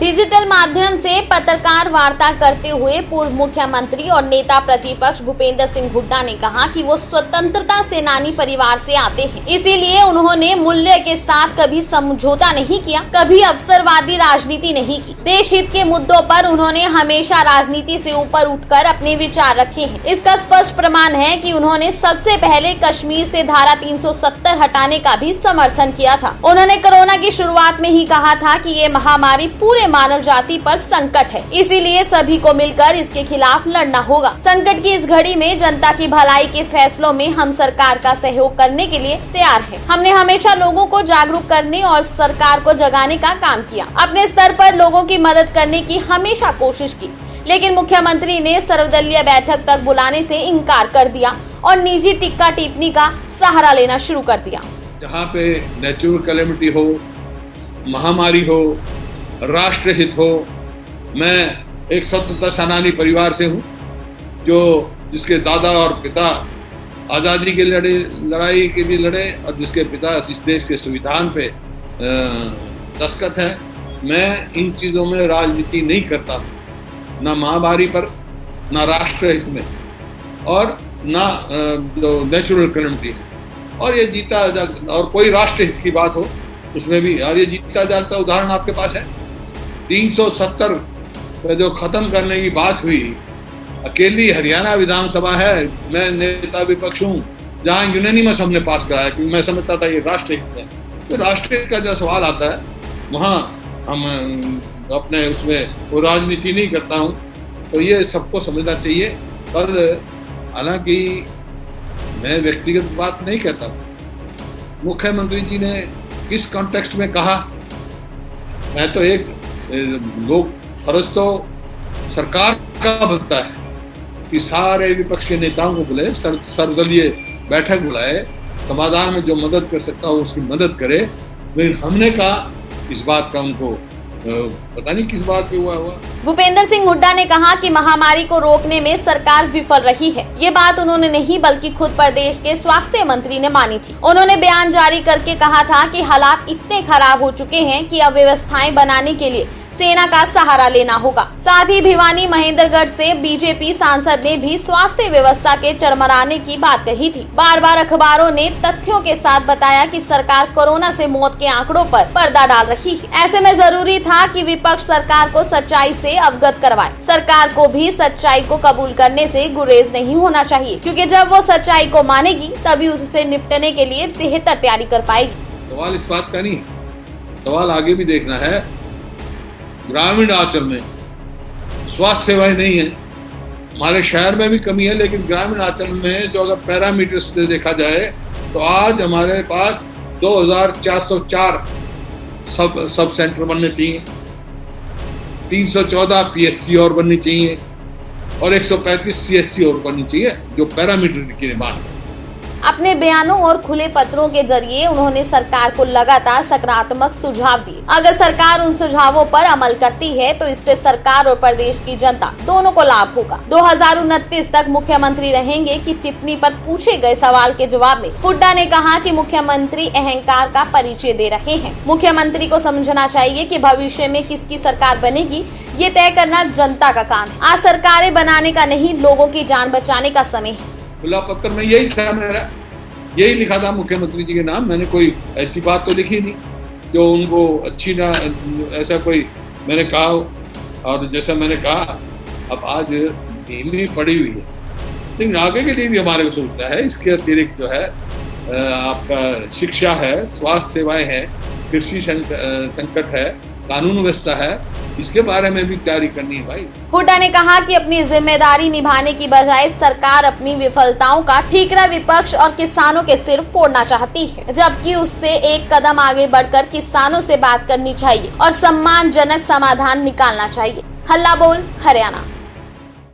Digital माध्यम से पत्रकार वार्ता करते हुए पूर्व मुख्यमंत्री और नेता प्रतिपक्ष भूपेंद्र सिंह हुड्डा ने कहा कि वो स्वतंत्रता सेनानी परिवार से आते हैं, इसीलिए उन्होंने मूल्य के साथ कभी समझौता नहीं किया, कभी अवसरवादी राजनीति नहीं की। देश हित के मुद्दों पर उन्होंने हमेशा राजनीति से ऊपर उठकर अपने विचार रखे हैं। इसका स्पष्ट प्रमाण है कि उन्होंने सबसे पहले कश्मीर से धारा 370 हटाने का भी समर्थन किया था। उन्होंने कोरोना की शुरुआत में ही कहा था कि ये महामारी पूरे मानव जाति पर संकट है, इसीलिए सभी को मिलकर इसके खिलाफ लड़ना होगा। संकट की इस घड़ी में जनता की भलाई के फैसलों में हम सरकार का सहयोग करने के लिए तैयार हैं। हमने हमेशा लोगों को जागरूक करने और सरकार को जगाने का काम किया। अपने स्तर पर लोगों की मदद करने की हमेशा कोशिश की, लेकिन मुख्यमंत्री ने सर्वदलीय बैठक तक बुलाने से इनकार कर दिया और निजी टिक्का टिप्पणी का सहारा लेना शुरू कर दिया। जहाँ पे नेचुरल कैलेमिटी हो, महामारी हो, राष्ट्र हित हो, मैं एक स्वतंत्रता सेनानी परिवार से हूँ, जिसके दादा और पिता आज़ादी के लड़ाई के लिए लड़े और जिसके पिता इस देश के संविधान पे दस्तखत है। मैं इन चीज़ों में राजनीति नहीं करता, ना महामारी पर, ना राष्ट्र हित में, और ना जो नेचुरल कैलेमिटी है। और ये जीता और कोई राष्ट्र हित की बात हो उसमें भी, और ये जीता जागता उदाहरण आपके पास है। 370 जो खत्म करने की बात हुई, अकेली हरियाणा विधानसभा है, मैं नेता विपक्ष हूँ, जहाँ यूनानिमस हमने पास कराया, क्योंकि मैं समझता था ये राष्ट्रहित है। तो राष्ट्रहित का जो सवाल आता है वहाँ हम अपने उसमें वो राजनीति नहीं करता हूँ, तो ये सबको समझना चाहिए। पर हालांकि मैं व्यक्तिगत बात नहीं कहता हूँ। मुख्यमंत्री जी ने किस कॉन्टेक्स्ट में कहा, मैं तो एक लोग फर्ज तो सरकार का बनता है कि सारे विपक्ष के नेताओं को बुलाए, सर्वदलीय बैठक बुलाए, समाधान में जो मदद कर सकता हो उसकी मदद करे। लेकिन हमने कहा इस बात का उनको पता नहीं किस बात पे हुआ। भूपेंद्र सिंह हुड्डा ने कहा कि महामारी को रोकने में सरकार विफल रही है। ये बात उन्होंने नहीं बल्कि खुद प्रदेश के स्वास्थ्य मंत्री ने मानी थी। उन्होंने बयान जारी करके कहा था कि हालात इतने खराब हो चुके हैं कि अब व्यवस्थाएं बनाने के लिए सेना का सहारा लेना होगा। साथ ही भिवानी महेंद्रगढ़ से बीजेपी सांसद ने भी स्वास्थ्य व्यवस्था के चरमराने की बात कही थी। बार बार अखबारों ने तथ्यों के साथ बताया कि सरकार कोरोना से मौत के आंकड़ों पर पर्दा डाल रही है। ऐसे में जरूरी था कि विपक्ष सरकार को सच्चाई से अवगत करवाए। सरकार को भी सच्चाई को कबूल करने से गुरेज नहीं होना चाहिए, क्योंकि जब वो सच्चाई को मानेगी तभी उससे निपटने के लिए बेहतर तैयारी कर पाएगी। सवाल इस बात का नहीं है, सवाल आगे भी देखना है। ग्रामीण अंचल में स्वास्थ्य सेवाएं नहीं है, हमारे शहर में भी कमी है, लेकिन ग्रामीण अंचल में जो अगर पैरामीटर्स से देखा जाए तो आज हमारे पास 2404 सब सेंटर बनने चाहिए, 314 पीएचसी और बननी चाहिए और 135 सीएचसी और बननी चाहिए, जो पैरामीटर की निर्माण है। अपने बयानों और खुले पत्रों के जरिए उन्होंने सरकार को लगातार सकारात्मक सुझाव दिए। अगर सरकार उन सुझावों पर अमल करती है तो इससे सरकार और प्रदेश की जनता दोनों को लाभ होगा। 2029 तक मुख्यमंत्री रहेंगे की टिप्पणी पर पूछे गए सवाल के जवाब में हुड्डा ने कहा कि मुख्यमंत्री अहंकार का परिचय दे रहे हैं। मुख्यमंत्री को समझना चाहिए कि भविष्य में किसकी सरकार बनेगी ये तय करना जनता का काम है। आज सरकारें बनाने का नहीं, लोगों की जान बचाने का समय है। खुला पत्र में यही था, मेरा यही लिखा था मुख्यमंत्री जी के नाम। मैंने कोई ऐसी बात तो लिखी नहीं जो उनको अच्छी ना, ऐसा कोई मैंने कहा। और जैसा मैंने कहा अब आज धीमी पड़ी हुई है, लेकिन आगे के लिए भी हमारे को सोचना है। इसके अतिरिक्त जो है आपका शिक्षा है, स्वास्थ्य सेवाएं हैं, कृषि संकट है, कानून व्यवस्था है, इसके बारे में भी तैयारी करनी है भाई। हुड्डा ने कहा कि अपनी जिम्मेदारी निभाने की बजाय सरकार अपनी विफलताओं का ठीकरा विपक्ष और किसानों के सिर फोड़ना चाहती है, जबकि उससे एक कदम आगे बढ़कर किसानों से बात करनी चाहिए और सम्मानजनक समाधान निकालना चाहिए। हल्ला बोल हरियाणा।